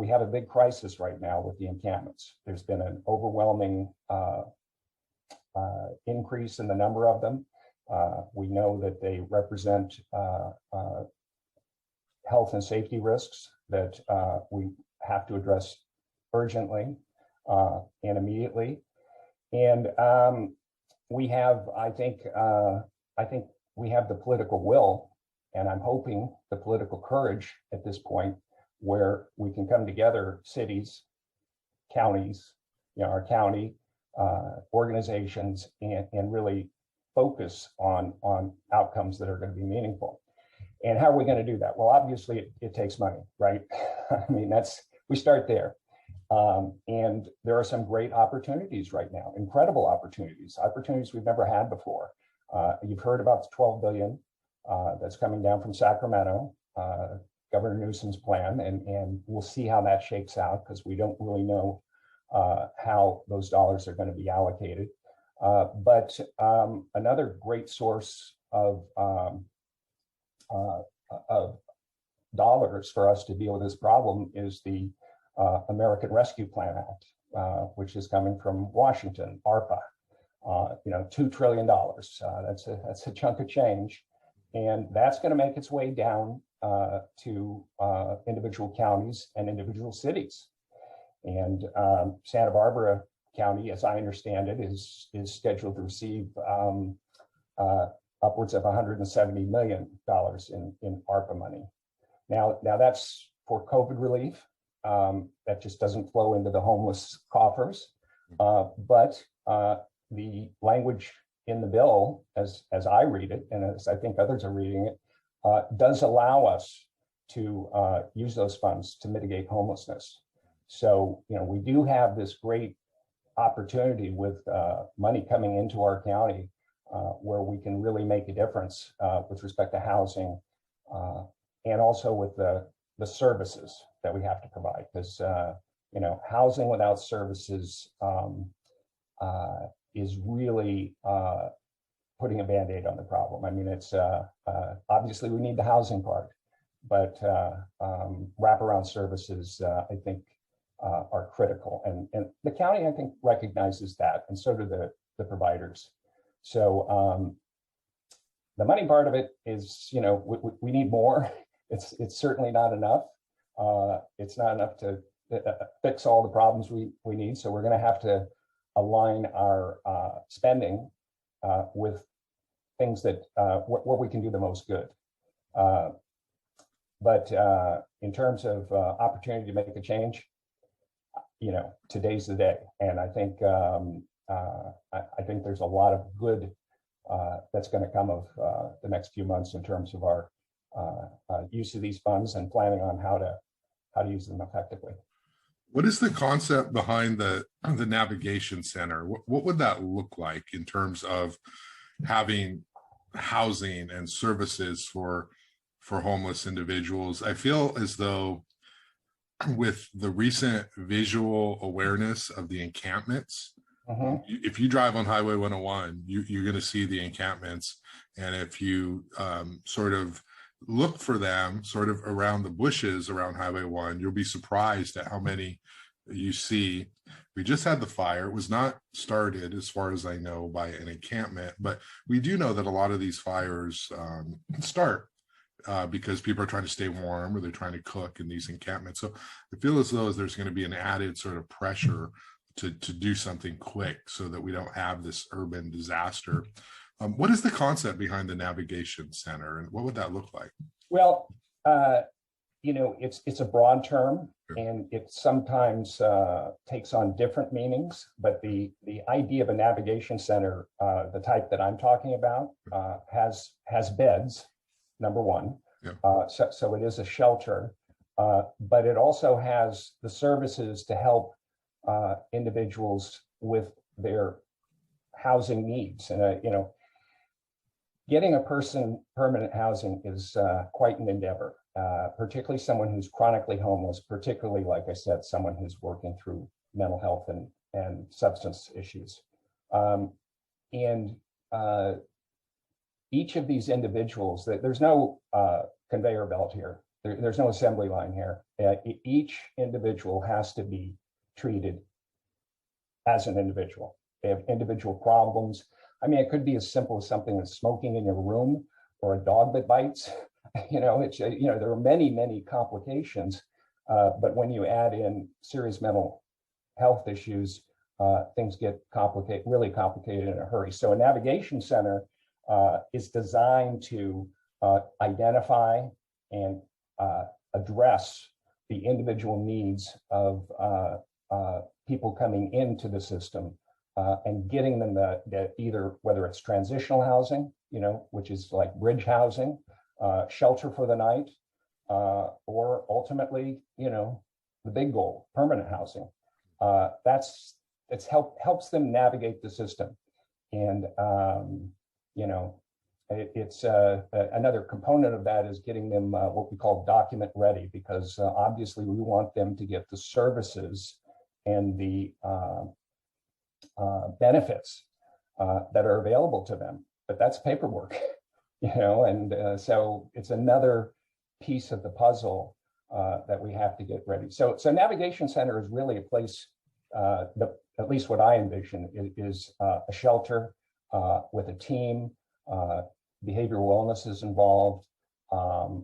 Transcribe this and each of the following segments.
we have a big crisis right now with the encampments. There's been an overwhelming increase in the number of them. We know that they represent health and safety risks that we have to address urgently and immediately. And we have, I think we have the political will, and I'm hoping the political courage at this point, where we can come together, cities, counties, our county, organizations, and really focus on outcomes that are going to be meaningful. And how are we going to do that? Well, obviously it takes money, right? I mean, we start there. And there are some great opportunities right now, incredible opportunities we've never had before. You've heard about the $12 billion that's coming down from Sacramento, Governor Newsom's plan, and we'll see how that shakes out, because we don't really know how those dollars are going to be allocated. But another great source of dollars for us to deal with this problem is the American Rescue Plan Act, which is coming from Washington, ARPA. $2 trillion. That's a chunk of change, and that's going to make its way down to individual counties and individual cities. And Santa Barbara County, as I understand it, is scheduled to receive upwards of $170 million in ARPA money. Now that's for COVID relief. That just doesn't flow into the homeless coffers. But the language in the bill, as I read it, and as I think others are reading it, does allow us to use those funds to mitigate homelessness. So, we do have this great opportunity with money coming into our county where we can really make a difference with respect to housing and also with the services that we have to provide, because housing without services is really putting a Band-Aid on the problem. I mean, it's obviously we need the housing part, but wraparound services, I think, are critical. And the county, I think, recognizes that, and so do the providers. So the money part of it is, we need more. It's certainly not enough. It's not enough to fix all the problems we need. So we're going to have to align our spending with things that where we can do the most good. But in terms of opportunity to make a change, today's the day. And I think there's a lot of good that's going to come of the next few months in terms of our use of these funds and planning on how to use them effectively. What is the concept behind the navigation center? What would that look like in terms of having housing and services for homeless individuals? I feel as though with the recent visual awareness of the encampments, if you drive on Highway 101, you're going to see the encampments. And if you sort of look for them sort of around the bushes around Highway 1, you'll be surprised at how many you see. We just had the fire. It was not started, as far as I know, by an encampment, but we do know that a lot of these fires start because people are trying to stay warm, or they're trying to cook in these encampments. So I feel as though there's going to be an added sort of pressure to do something quick so that we don't have this urban disaster. What is the concept behind the navigation center, and what would that look like? Well, it's a broad term, and it sometimes takes on different meanings. But the idea of a navigation center, the type that I'm talking about, has beds, number one. Yeah. So it is a shelter, but it also has the services to help individuals with their housing needs. And getting a person permanent housing is quite an endeavor, particularly someone who's chronically homeless, particularly, like I said, someone who's working through mental health and substance issues. And each of these individuals, there's no conveyor belt here. there's no assembly line here. Each individual has to be treated as an individual. They have individual problems. I mean, it could be as simple as something as smoking in your room or a dog that bites. There are many complications. But when you add in serious mental health issues, things get really complicated in a hurry. So a navigation center is designed to identify and address the individual needs of people coming into the system and getting them that either, whether it's transitional housing, which is like bridge housing, shelter for the night, or ultimately, the big goal, permanent housing. Helps them navigate the system. And, it's another component of that is getting them what we call document ready, because obviously we want them to get the services and the benefits that are available to them. But that's paperwork, and so it's another piece of the puzzle that we have to get ready. So Navigation Center is really a place, at least what I envision is a shelter with a team. Behavioral wellness is involved. I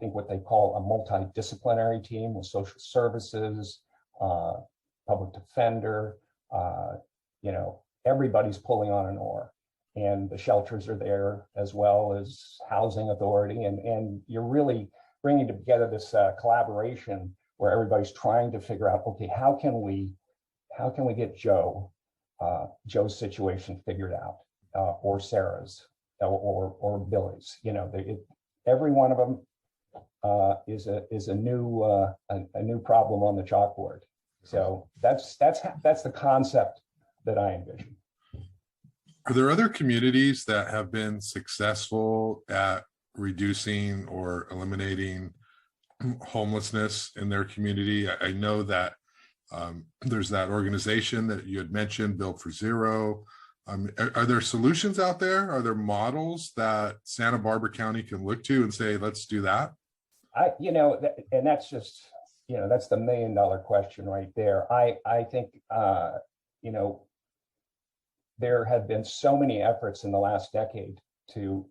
think what they call a multidisciplinary team with social services, public defender. Everybody's pulling on an oar, and the shelters are there as well as housing authority, and you're really bringing together this collaboration where everybody's trying to figure out, okay, how can we get Joe's situation figured out, or Sarah's, or Billy's. Every one of them is a new problem on the chalkboard. So that's the concept that I envision. Are there other communities that have been successful at reducing or eliminating homelessness in their community? I know that there's that organization that you had mentioned, Built for Zero. Are there solutions out there? Are there models that Santa Barbara County can look to and say, let's do that? And that's just, that's the $1 million question right there. I think, there have been so many efforts in the last decade to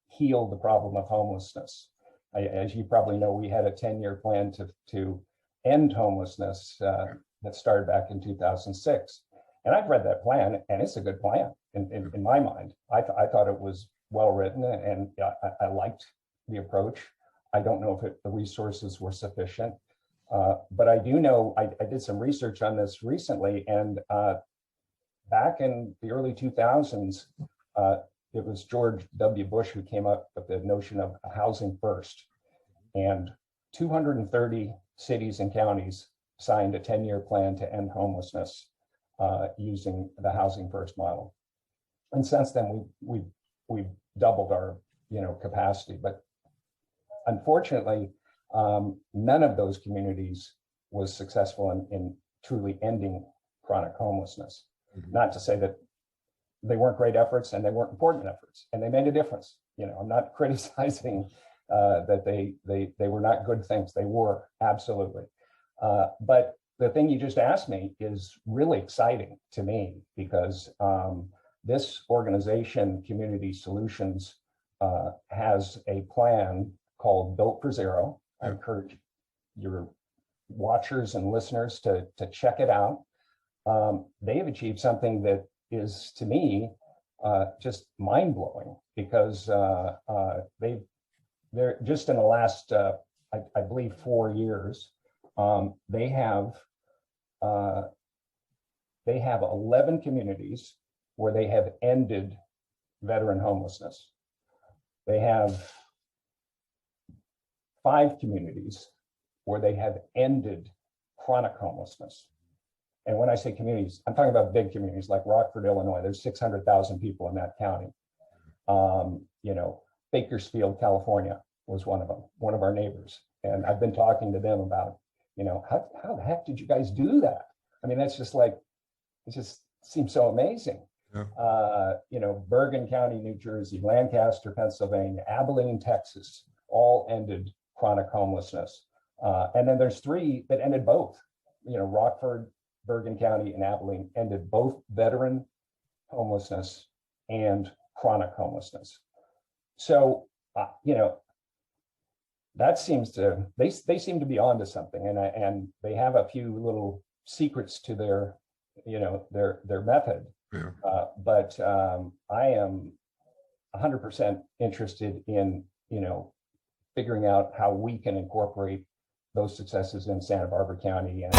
heal the problem of homelessness. As you probably know, we had a 10-year plan to end homelessness that started back in 2006. And I've read that plan, and it's a good plan in my mind. I thought it was well written, and I liked the approach. I don't know if the resources were sufficient, but I do know I did some research on this recently, and back in the early 2000s, it was George W. Bush who came up with the notion of housing first, and 230 cities and counties signed a 10-year plan to end homelessness using the housing first model. And since then, we've doubled our capacity. But unfortunately, none of those communities was successful in truly ending chronic homelessness. Mm-hmm. Not to say that they weren't great efforts and they weren't important efforts, and they made a difference. I'm not criticizing that they were not good things. They were, absolutely. But the thing you just asked me is really exciting to me, because this organization, Community Solutions, has a plan called Built for Zero. I encourage your watchers and listeners to check it out. They have achieved something that is, to me, just mind-blowing, because they're just in the last, I believe, 4 years, they have 11 communities where they have ended veteran homelessness. They have 5 communities where they have ended chronic homelessness. And when I say communities, I'm talking about big communities like Rockford, Illinois. There's 600,000 people in that county. Bakersfield, California was one of them, one of our neighbors. And I've been talking to them about, how the heck did you guys do that? I mean, that's just like, it just seems so amazing. Yeah. Bergen County, New Jersey, Lancaster, Pennsylvania, Abilene, Texas, all ended chronic homelessness. And then there's 3 that ended both. Rockford, Bergen County, and Abilene ended both veteran homelessness and chronic homelessness. So, that seems to, they seem to be onto something, and they have a few little secrets to their method. Yeah. But I am 100% interested in, figuring out how we can incorporate those successes in Santa Barbara County. And